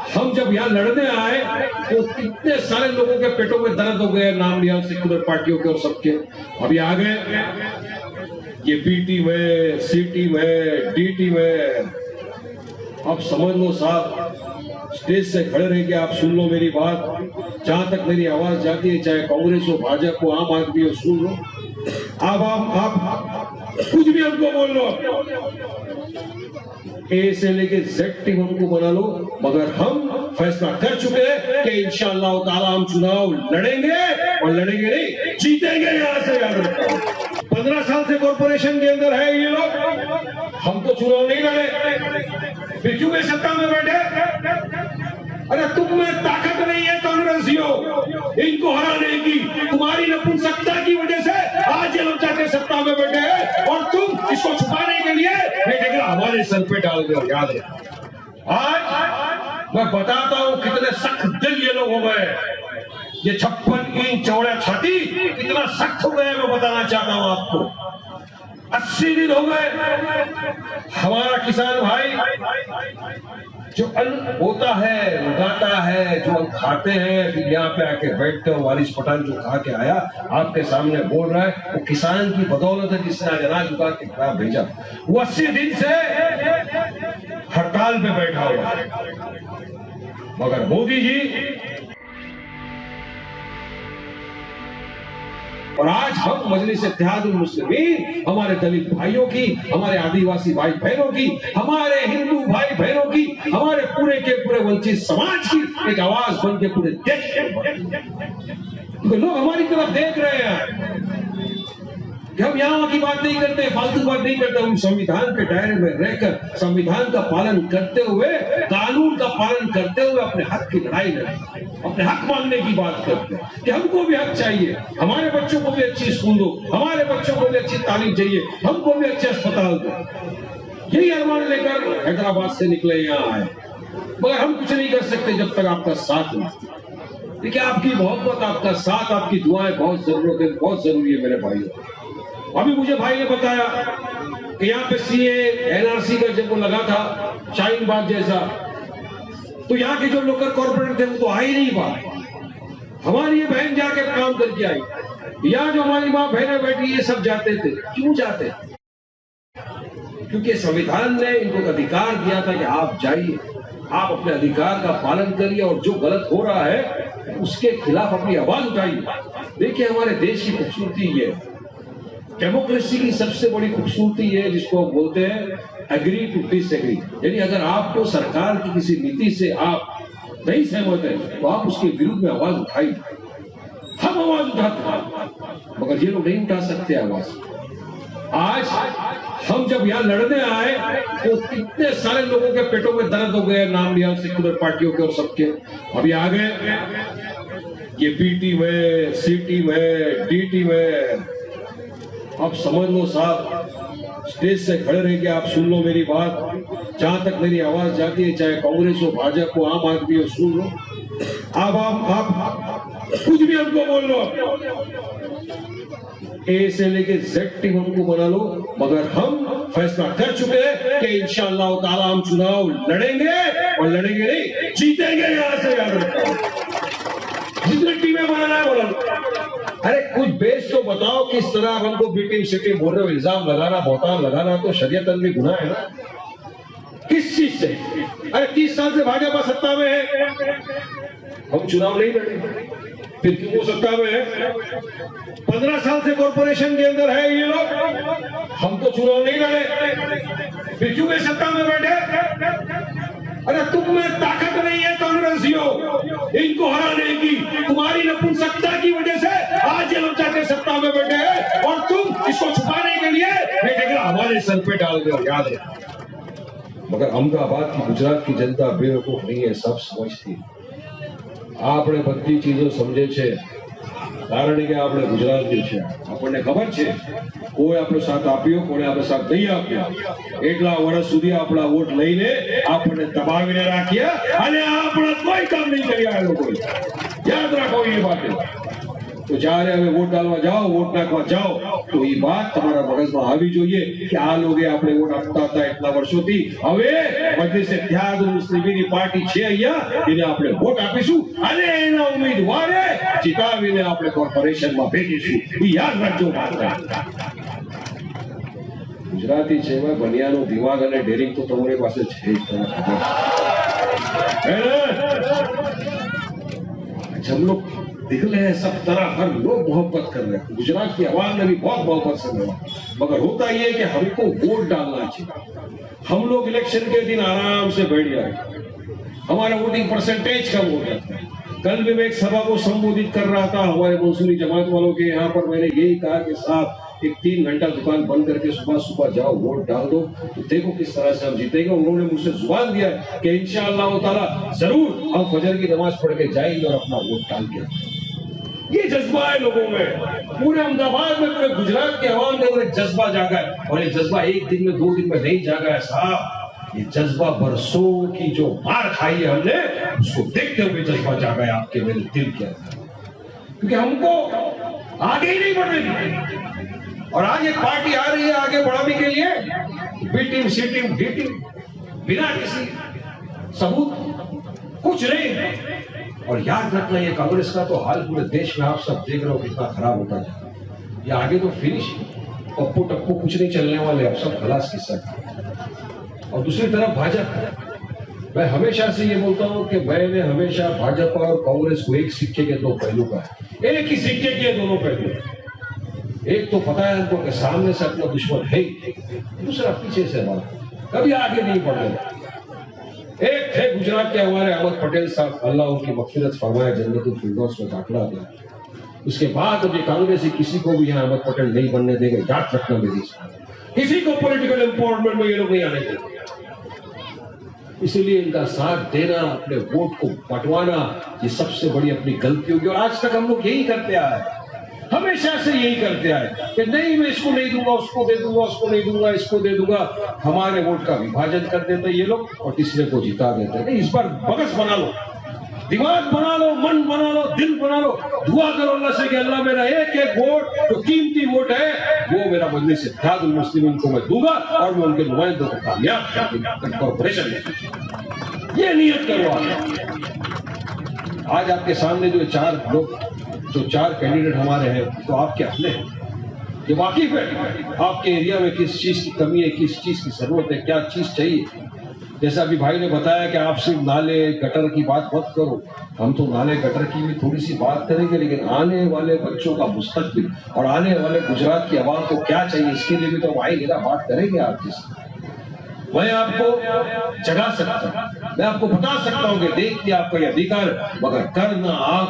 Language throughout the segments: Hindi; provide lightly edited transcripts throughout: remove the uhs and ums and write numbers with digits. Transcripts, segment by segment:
हम जब यहाँ लड़ने आए तो कितने सारे लोगों के पेटों में दर्द हो गए, नाम लिया सेक्युलर पार्टियों के और सबके। अभी आ गए ये बी टीम है, सी टीम है, डी टीम है। अब समझ लो साहब, स्टेज से खड़े रह के आप सुन लो मेरी बात। जहां तक मेरी आवाज जाती है, चाहे कांग्रेस हो, भाजपा हो, आम आदमी हो, सुन लो। अब आप कुछ भी हमको बोल लो, ए से लेके जेड टीम हमको बना लो, मगर हम फैसला कर चुके हैं कि इंशाअल्लाह ताला हम चुनाव लड़ेंगे, और लड़ेंगे नहीं, जीतेंगे। यहां से याद रखो, 15 साल से कॉर्पोरेशन के अंदर है ये लोग। हम तो चुनाव नहीं लड़े, फिर क्यों ये सत्ता में बैठे? अरे तुम में ताकत नहीं है कांग्रेसियों इनको हराने की। तुम्हारी नपुंसकता की वजह से आज ये लोग जाके सत्ता में बैठे हैं, और तुम इसको छुपाने के लिए बेटेगा हमारे सर पे डाल दो। याद है, आज मैं बताता हूं कितने सख्त दिल ये लोग हो गए। ये 56 इंच चौड़ा छाती कितना सख्त हो गया, मैं बताना चाहता हूं आपको। 80 दिन हो गए हमारा किसान भाई जो अन्न होता है, उगाता है, जो हम खाते हैं, फिर यहाँ पे आके बैठते हैं। वारिस पठान जो खा के आया आपके सामने बोल रहा है, वो किसान की बदौलत है जिसने आज अनाज उगा के खा भेजा। वो 80 दिन से हड़ताल पे बैठा हुआ है, मगर मोदी जी और आज हम मजलिस इत्तेहादुल मुस्लिमीन हमारे दलित भाइयों की, हमारे आदिवासी भाई बहनों की, हमारे हिंदू भाई बहनों की, हमारे पूरे के पूरे वंचित समाज की एक आवाज बन के पूरे देश के लोग हमारी तरफ देख रहे हैं कि हम यहाँ की बात नहीं करते, फालतू बात नहीं करते। हम संविधान के दायरे में रहकर संविधान का पालन करते हुए, कानून का पालन करते हुए अपने हक की लड़ाई लड़ते, अपने हक मांगने की बात करते हैं कि हमको भी हक चाहिए, हमारे बच्चों को भी अच्छी स्कूल दो, हमारे बच्चों को भी अच्छी तालीम चाहिए, हमको भी अच्छे अस्पताल दो। यही अरमान लेकर हैदराबाद से निकले यहाँ आए, मगर हम कुछ नहीं कर सकते जब तक आपका साथ नहीं। देखिए, आपकी मोहब्बत, आपका साथ, आपकी दुआएं बहुत जरूरत है, बहुत जरूरी है मेरे भाइयों। अभी मुझे भाई ने बताया कि यहाँ पे सीए एनआरसी का जब वो लगा था शाहीन बाग जैसा, तो यहाँ के जो लोकल कॉर्पोरेट थे वो तो आ ही नहीं पाए। हमारी ये बहन जाके काम करके आई, यहाँ जो हमारी माँ बहनें बैठी ये सब जाते थे। क्यों जाते? क्योंकि संविधान ने इनको अधिकार दिया था कि आप जाइए, आप अपने अधिकार का पालन करिए, और जो गलत हो रहा है उसके खिलाफ अपनी आवाज उठाइए। देखिए, हमारे देश की खूबसूरती ये, डेमोक्रेसी की सबसे बड़ी खूबसूरती है जिसको हम बोलते हैं एग्री टू डिसएग्री। यानी अगर आपको सरकार की किसी नीति से आप नहीं सहमत है तो आप उसके विरुद्ध में आवाज उठाइए। हम आवाज उठाते हैं, मगर ये लोग नहीं उठा सकते आवाज। आज हम जब यहाँ लड़ने आए तो कितने सारे लोगों के पेटों में दर्द हो गए, नाम लिया सेक्युलर पार्टियों के और सबके। अभी आ गए ये बी टीम है, सी टीम है, डी टीम है। अब समझ लो साहब, स्टेज से खड़े रह के आप सुन लो मेरी बात। जहां तक मेरी आवाज जाती है, चाहे कांग्रेस हो, भाजपा हो, आम आदमी हो, सुन लो। अब आप कुछ भी हमको बोल लो, ए से लेके जेड टीम हमको बना लो, मगर हम फैसला कर चुके हैं कि इंशाअल्लाह ताला हम चुनाव लड़ेंगे, और लड़ेंगे नहीं, जीतेंगे। यहां से याद रखो, जितनी टीमें बनाना है बोलो। अरे कुछ बेस तो बताओ, किस तरह आप हमको बी टीम सी टीम बोल रहे हो? इल्जाम लगाना, बहतान लगाना तो शरीयतन भी गुनाह है ना। किस चीज से? अरे 30 साल से भाजपा सत्ता में है, हम चुनाव नहीं लड़े, फिर क्यों सत्ता में है? 15 साल से कॉर्पोरेशन के अंदर है ये लोग, हम तो चुनाव नहीं लड़े, फिर क्यों ये सत्ता में बैठे? अरे तुम में ताकत नहीं है कांग्रेसियों इनको हराने की। तुम्हारी नपुंसकता की वजह से आज ये लोग जाके सत्ता में बैठे हैं, और तुम इसको छुपाने के लिए बेटेगा हमारे सर पे डाल दो। याद है, मगर अहमदाबाद की, गुजरात की जनता बेवकूफ नहीं है, सब समझती है। આપણે બધી ચીજો સમજે છે, કારણ કે આપણે ગુજરાતી છે, આપણને ખબર છે કોઈ આપણો સાથ આપ્યો, કોણે આપણો સાથ નહીં આપ્યો। એટલા વર્ષ સુધી આપણા વોટ લઈને આપણને દબાવીને રાખ્યા, અને આપણા કોઈ કામ નહીં કર્યા એ લોકોએ। યાદ રાખો એ વાત। તો જ્યારે હવે વોટ ડાલવા જાઓ, વોટ નાખવા જાઓ, તો એ વાત તમારા મગજમાં આવી જોઈએ કે આ લોકોએ આપણે વોટ આપતા હતા એટલા વર્ષોથી, હવે મજલિસ ઇત્તેહાદુલ મુસ્લિમીનની પાર્ટી છે અહીંયા, એને આપણે વોટ આપીશું અને એના ઉમેદવારે જીતાવીને આપણે કોર્પોરેશનમાં ભેજીશું. એ યાદ રાખજો માત્ર. ગુજરાતી છે એમાં બનિયાનો દિમાગ અને ડેરિંગ તો તમારી પાસે છે જ. हम लोग दिखले हैं सब तरह, हर लोग मोहब्बत कर रहे हैं, गुजरात की आवाम ने भी बहुत मोहब्बत से रहा, मगर होता ये है कि हमको वोट डालना चाहिए. हम लोग इलेक्शन के दिन आराम से बैठ जाए, हमारा वोटिंग परसेंटेज कम हो जाता है. कल भी मैं एक सभा को संबोधित कर रहा था हमारे मंसूरी जमात वालों के यहाँ पर, मैंने यही कहा कि साहब एक 3 घंटा दुकान बंद करके सुबह सुबह जाओ, वोट डाल दो, तो देखो किस तरह से हम जीतेंगे. उन्होंने मुझसे जुबान दिया कि इंशाअल्लाह ताला जरूर हम फजर की नमाज पढ़ के जाएंगे और अपना वोट डाल के. ये जज्बा है लोगों में, पूरे अहमदाबाद में, पूरे गुजरात के अवाम के अंदर जज्बा जागा है. और ये जज्बा 1 दिन में 2 दिन में नहीं जागा है साहब, ये जज्बा बरसों की जो मार खाई है हमने, उसको देखते हुए जज्बा जागा है आपके मेरे दिल के अंदर. क्योंकि हमको आगे ही नहीं बढ़ने दी, और आज एक पार्टी आ रही है आगे बढ़ाने के लिए, बी टीम सी टीम डी टीम, बिना किसी सबूत, कुछ नहीं. और याद रखना ये कांग्रेस का तो हाल पूरे देश में आप सब देख रहे हो कितना खराब होता है. ये आगे तो फिनिश, पप्पू टप्पू कुछ नहीं चलने वाले, अब सब खलास किस्सा. और दूसरी तरफ भाजपा, मैं हमेशा से ये बोलता हूँ कि मैंने हमेशा भाजपा और कांग्रेस को एक सिक्के के 2 पहलू का है. एक ही सिक्के के दोनों पहलू. एक तो पता है उनको कि सामने से अपना दुश्मन है, दूसरा पीछे से बात, कभी आगे नहीं बढ़ने. एक थे गुजरात के हमारे अहमद पटेल साहब, अल्लाह उनकी मग़फ़िरत फरमाए, जन्नतुल फिरदौस में दाखिला दिया. उसके बाद अब ये कांग्रेसी किसी को भी यहाँ अहमद पटेल नहीं बनने देंगे, याद रखना मेरी. किसी को पॉलिटिकल एम्पावरमेंट में ये लोग नहीं आने देंगे. इसीलिए इनका साथ देना, अपने वोट को बंटवाना, ये सबसे बड़ी अपनी गलती होगी. और आज तक हम लोग यही करते आए, हमेशा से यही करते आए कि नहीं मैं इसको नहीं दूंगा, उसको दे दूंगा, उसको नहीं दूंगा, इसको दे दूंगा. हमारे वोट का विभाजन कर देते ये लोग और तीसरे को जिता देते. नहीं, इस बार बगस बना लो, दिमाग बना लो, मन बना लो, दिल बना लो, दुआ करो अल्लाह से कि अल्लाह मेरा एक एक वोट जो कीमती वोट है वो मेरा मजलिस इत्तेहादुल मुस्लिमीन को मैं दूंगा और मैं उनके नुमाइंदों को कामयाब कॉर्पोरेशन में. ये नियत करो. आज आपके सामने जो 4 लोग, जो 4 कैंडिडेट हमारे हैं, तो आपके अपने हैं, ये वाकिफ है आपके एरिया में किस चीज की कमी है, किस चीज की जरूरत है, क्या चीज चाहिए. जैसा अभी भाई ने बताया कि आप सिर्फ नाले गटर की बात मत करो, हम तो नाले गटर की भी थोड़ी सी बात करेंगे, लेकिन आने वाले बच्चों का मुस्तकबिल और आने वाले गुजरात की आवाम को क्या चाहिए, इसके लिए भी तो भाई मेरा बात करेंगे आपके साथ. मैं आपको जगा सकता हूँ, मैं आपको बता सकता हूँ कि देखिए आपका ये अधिकार, मगर करना आप,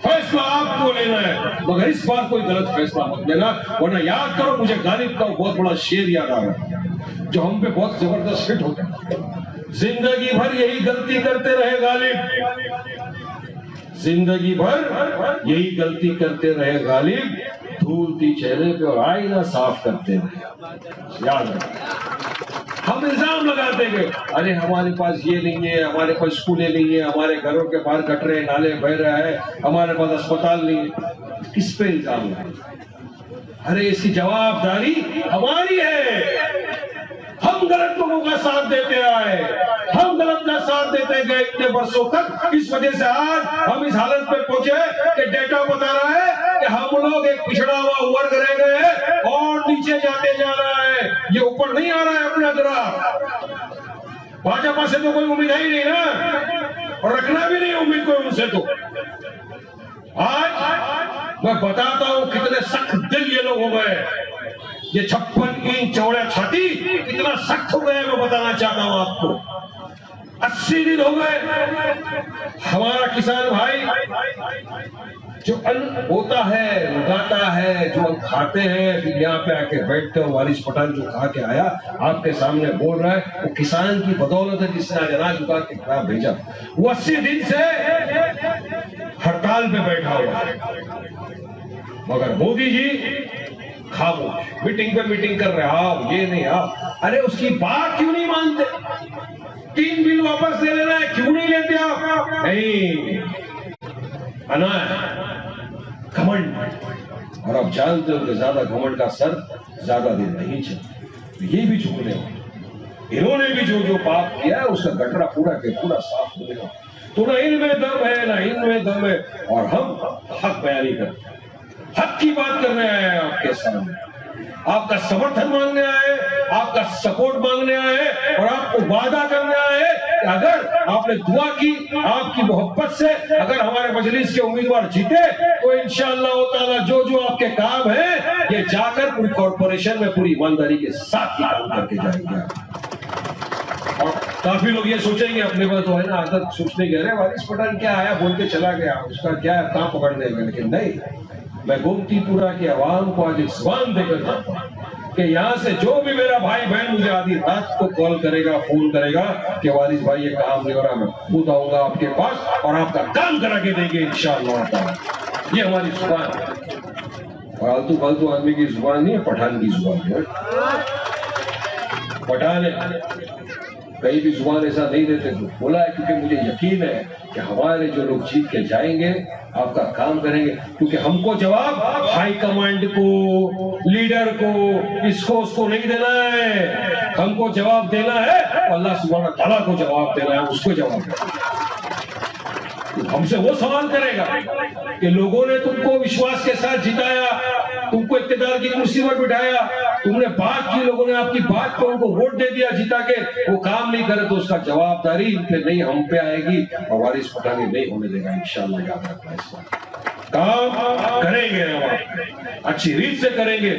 फैसला आपको लेना है, मगर इस बार कोई गलत फैसला मत लेना. वरना याद करो, मुझे गालिब का बहुत बड़ा शेर याद आ रहा है जो हम पे बहुत जबरदस्त फिट होता है. जिंदगी भर यही गलती करते रहे गालिब, जिंदगी भर यही गलती करते रहे गालिब, धूलती चेहरे पे और आईना साफ करते रहे. याद रखो, हम इल्जाम लगाते गए, अरे हमारे पास ये नहीं है, हमारे पास स्कूलें नहीं है, हमारे घरों के बाहर गटरे नाले बह रहे हैं, हमारे पास अस्पताल नहीं है. किस पे इल्जाम लगाए? अरे इसकी जवाबदारी हमारी है. हम गलत लोगों का साथ देते आए, हम गलत का साथ देते गए इतने वर्षों तक. इस वजह से आज हम इस हालत पे पहुंचे कि डेटा बता रहा है कि हम लोग एक पिछड़ा हुआ वर्ग रह गए हैं और नीचे जाते जा रहा है. ये ऊपर नहीं आ रहा है अपना ग्राफ. भाजपा से तो कोई उम्मीद है ही नहीं ना, और रखना भी नहीं उम्मीद कोई उनसे. तो आज मैं बताता हूं कितने सख्त दिल ये लोग हो गए. ये 56 इंच चौड़ा छाती कितना सख्त हो गया मैं बताना चाहता हूं आपको. 80 दिन हो गए हमारा किसान भाई जो अन्न होता है, उगाता है, जो खाते हैं, फिर यहाँ पे आके बैठते हो. वारिस पठान जो खा के आया आपके सामने बोल रहा है, वो किसान की बदौलत है जिसने आज अनाज उगा के खिला भेजा. वो 80 दिन से हड़ताल पे बैठा हुआ है, मगर मोदी जी खामोश, मीटिंग पे मीटिंग कर रहे, आप ये नहीं आप. अरे उसकी बात क्यों नहीं मानते? 3 बिल वापस ले लेना है, क्यों नहीं लेते आप? नहीं, अनाज घमंड, और आप जानते हो कि ज्यादा घमंड का सर ज्यादा दिन नहीं चलता। ये भी झुकने वाले, इन्होंने भी जो जो पाप किया है उसका गटरा पूरा के पूरा साफ होने का। तो ना इनमें दम है ना इनमें दम है, और हम हक बयानी करते हैं, हक की बात करने आए हैं आपके सामने, आपका समर्थन मांगने आए, आपका सपोर्ट मांगने आए, और आपको वादा करने आए कि अगर आपने दुआ की, आपकी मोहब्बत से अगर हमारे मजलिस के उम्मीदवार जीते तो इंशाअल्लाह ताला जो जो आपके काम है ये जाकर पूरी कॉर्पोरेशन में पूरी ईमानदारी के साथ ही काम करके जाएंगे। और काफी लोग ये सोचेंगे अपने पास तो है ना आदत सोचने के, अरे वारिस पठान क्या आया बोल के चला गया, उसका क्या है कहां पकड़ लेगा, लेकिन नहीं, मैं गोमतीपुरा के अवाम को आज इस्वान देकर जाता हूं कि यहाँ से जो भी मेरा भाई बहन मुझे आधी रात को कॉल करेगा, फोन करेगा कि वारिस भाई ये काम नहीं हो रहा, मैं खुद आऊंगा आपके पास और आपका काम करा के देंगे इंशाअल्लाह। ये हमारी जुबान है, फालतू फालतू आदमी की जुबान नहीं है, पठान की जुबान है। पठान है कहीं भी जुबान ऐसा नहीं देते, तो बोला है क्योंकि मुझे यकीन है कि हमारे जो लोग जीत के जाएंगे आपका काम करेंगे, क्योंकि हमको जवाब हाई कमांड को, लीडर को, इसको उसको नहीं देना है, हमको जवाब देना है अल्लाह सुब्हान तआला को जवाब देना है, उसको जवाब देना है। तो हमसे वो सवाल करेगा कि लोगों ने तुमको विश्वास के साथ जिताया, तुमको इक्तिदार की कुर्सी पर बिठाया, तुमने बात की, लोगों ने आपकी बात पर उनको वोट दे दिया जिता के, वो काम नहीं करे तो उसका जवाबदारी इन पे नहीं हम पे आएगी, और वारिस पठान नहीं होने देगा इंशाअल्लाह। याद रखना, इस बात काम करेंगे हम, अच्छी रीत से करेंगे।